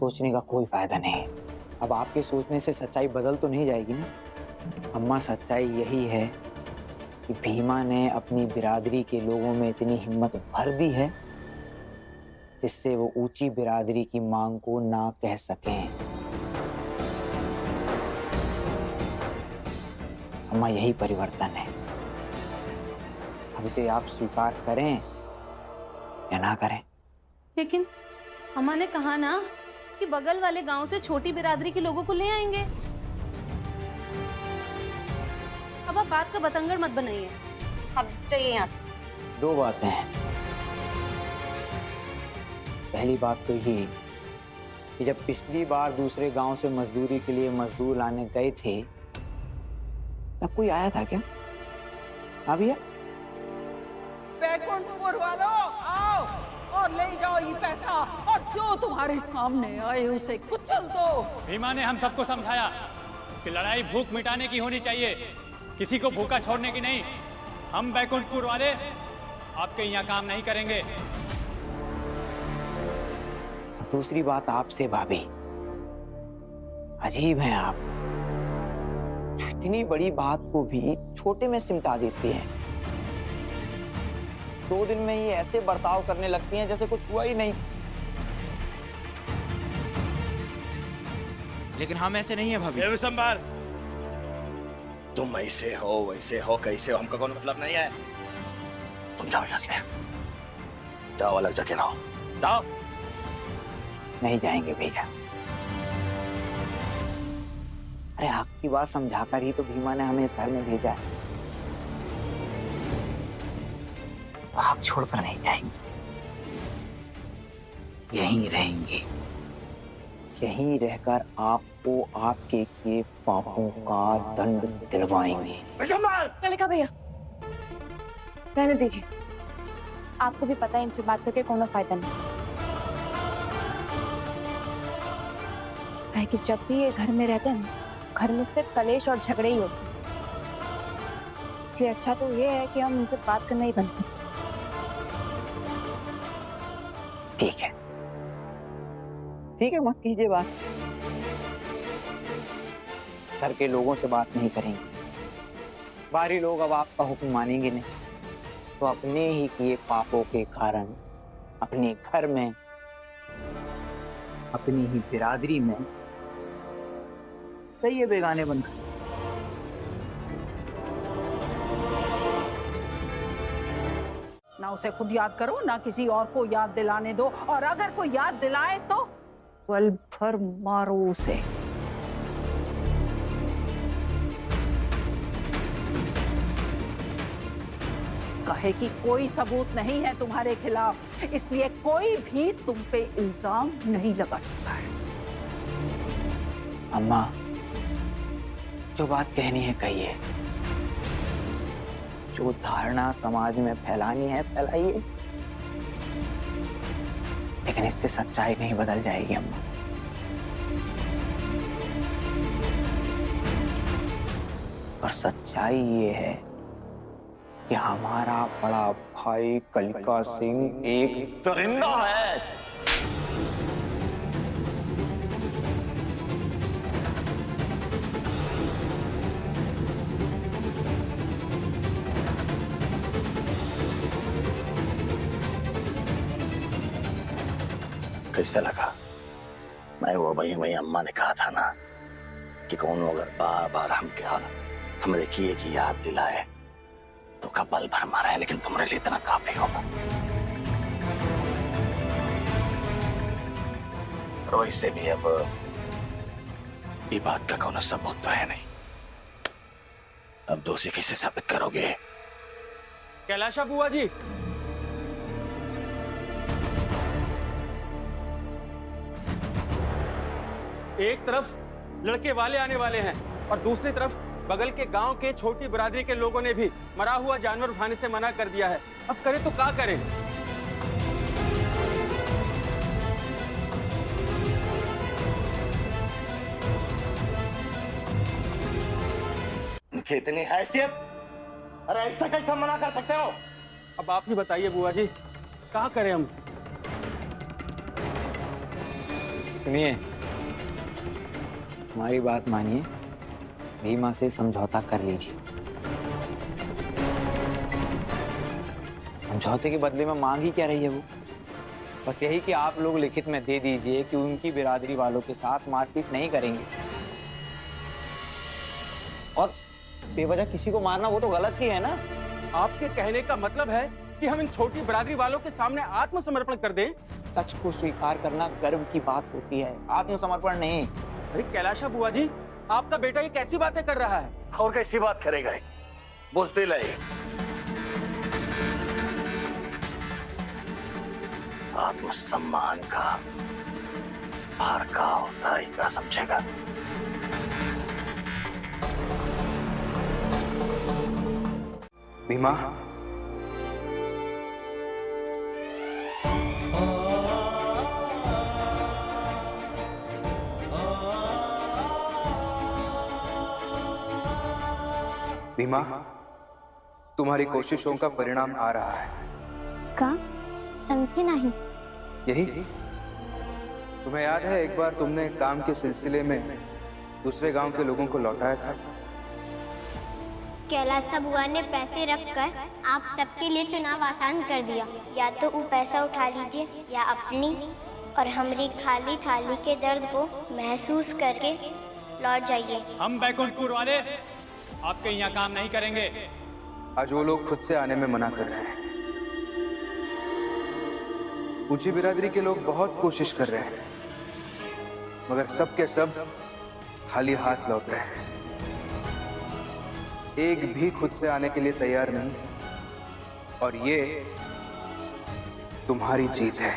सोचने का कोई फायदा नहीं। अब आपके सोचने से सच्चाई बदल तो नहीं जाएगी ना। अम्मा, सच्चाई यही है कि भीमा ने अपनी बिरादरी के लोगों में इतनी हिम्मत भर दी है जिससे वो ऊंची बिरादरी की मांग को ना कह सकें। अम्मा, यही परिवर्तन है। अब इसे आप स्वीकार करें या ना करें। लेकिन अम्मा ने कहा ना कि बगल वाले गांव से छोटी बिरादरी के लोगों को ले आएंगे। अब आप बात का बतंगड़ मत बनाइए, अब चाहिए यहाँ से। दो बातें हैं। पहली बात तो ये कि जब पिछली बार दूसरे गांव से मजदूरी के लिए मजदूर लाने गए थे तब कोई आया था क्या? हाँ भैया? बैकुंठपुर वालों आओ और ले जाओ ये पैसा, और जो तुम्हारे सामने आए उसे कुचल दो। भीमा ने हम सबको समझाया कि लड़ाई भूख मिटाने की होनी चाहिए, किसी को भूखा छोड़ने की नहीं। हम बैकुंठपुर वाले आपके यहाँ काम नहीं करेंगे। दूसरी बात आपसे भाभी, अजीब हैं आप, जो इतनी बड़ी बात को भी छोटे में सिमटा देती हैं। 2 दिन में ही ऐसे बर्ताव करने लगती हैं जैसे कुछ हुआ ही नहीं। लेकिन हम ऐसे नहीं है भाभी। संभाल, तुम ऐसे हो वैसे हो कैसे हो हमका कोई मतलब नहीं है। तुम जाओ यहाँ से, जाओ अलग जगह रहो, जाओ। नहीं जाएंगे भैया। अरे आपकी बात समझाकर ही तो भीमा ने हमें इस घर में भेजा है। आप छोड़कर नहीं जाएंगे, यहीं रहेंगे। यहीं रहकर आपको आपके किए पापों का दंड दिलवाएंगे। कलिका भैया, रहने दीजिए। आपको भी पता है इनसे बात करके कोनो फायदा नहीं है कि जब भी ये घर में रहते हैं घर में सिर्फ कलेश और झगड़े ही होते हैं। इसलिए अच्छा तो ये है कि हम इनसे बात करना ही बंद करें। ठीक है, ठीक है, मत कीजिए बात। घर के लोगों से बात नहीं करेंगे। बाहरी लोग अब आपका हुक्म मानेंगे नहीं, तो अपने ही किए पापों के कारण अपने घर में, अपनी ही बिरादरी में रहिए बेगाने बनकर। ना उसे खुद याद करो, ना किसी और को याद दिलाने दो, और अगर कोई याद दिलाए तो पल भर मारो उसे। कहे कि कोई सबूत नहीं है तुम्हारे खिलाफ, इसलिए कोई भी तुम पे इल्जाम नहीं लगा सकता है। अम्मा, जो बात कहनी है कहिए, जो धारणा समाज में फैलानी है फैलाइए, लेकिन इससे सच्चाई नहीं बदल जाएगी अम्मा। और सच्चाई ये है कि हमारा बड़ा भाई कलिका सिंह एक दरिंदा है। कैसे लगा? मैं वो वही अम्मा ने कहा था ना कि कौन अगर बार बार हमरे किए की याद दिलाए तो का पल भर मारा है, लेकिन तुम्हारे लिए इतना काफी होगा। और वैसे भी अब ये बात का कोई सबूत तो है नहीं। अब दोषी कैसे साबित करोगे? कैलाशा बुआ जी, एक तरफ लड़के वाले आने वाले हैं और दूसरी तरफ बगल के गांव के छोटी बिरादरी के लोगों ने भी मरा हुआ जानवर उठाने से मना कर दिया है। अब करें तो क्या करें? उनकी इतनी हैसियत, अरे ऐसा कैसे मना कर सकते हो? अब आप ही बताइए बुआ जी, क्या करें हम? सुनिए, हमारी बात मानिए, भीमा से समझौता कर लीजिए। समझौते के बदले में मांग ही क्या रही है वो? बस यही कि आप लोग लिखित में दे दीजिए कि उनकी बिरादरी वालों के साथ मारपीट नहीं करेंगे। और बेवजह किसी को मारना वो तो गलत ही है ना। आपके कहने का मतलब है कि हम इन छोटी बिरादरी वालों के सामने आत्मसमर्पण कर दें? सच को स्वीकार करना गर्व की बात होती है, आत्मसमर्पण नहीं। अरे कैलाशा बुआ जी, आपका बेटा ये कैसी बातें कर रहा है? और कैसी बात करेगा ये? बुज़दिल है। आत्मसम्मान का भार का होता है, क्या समझेगा? भीमा, भीमा, तुम्हारी कोशिशों का परिणाम आ रहा है। का समझे नहीं। यही तुम्हें याद है, एक बार तुमने काम के सिलसिले में दूसरे गांव के लोगों को लौटाया था। कैलाशा बुआ ने पैसे रखकर आप सबके लिए चुनाव आसान कर दिया। या तो वो पैसा उठा लीजिए या अपनी और हमारी खाली थाली के दर्द को महसूस करके लौट जाइए। हम बैकुंठपुर वाले आपके यहाँ काम नहीं करेंगे। आज वो लोग खुद से आने में मना कर रहे हैं। ऊंची बिरादरी के लोग बहुत कोशिश कर रहे हैं, मगर सब के सब खाली हाथ लौट रहे हैं। एक भी खुद से आने के लिए तैयार नहीं, और ये तुम्हारी जीत है।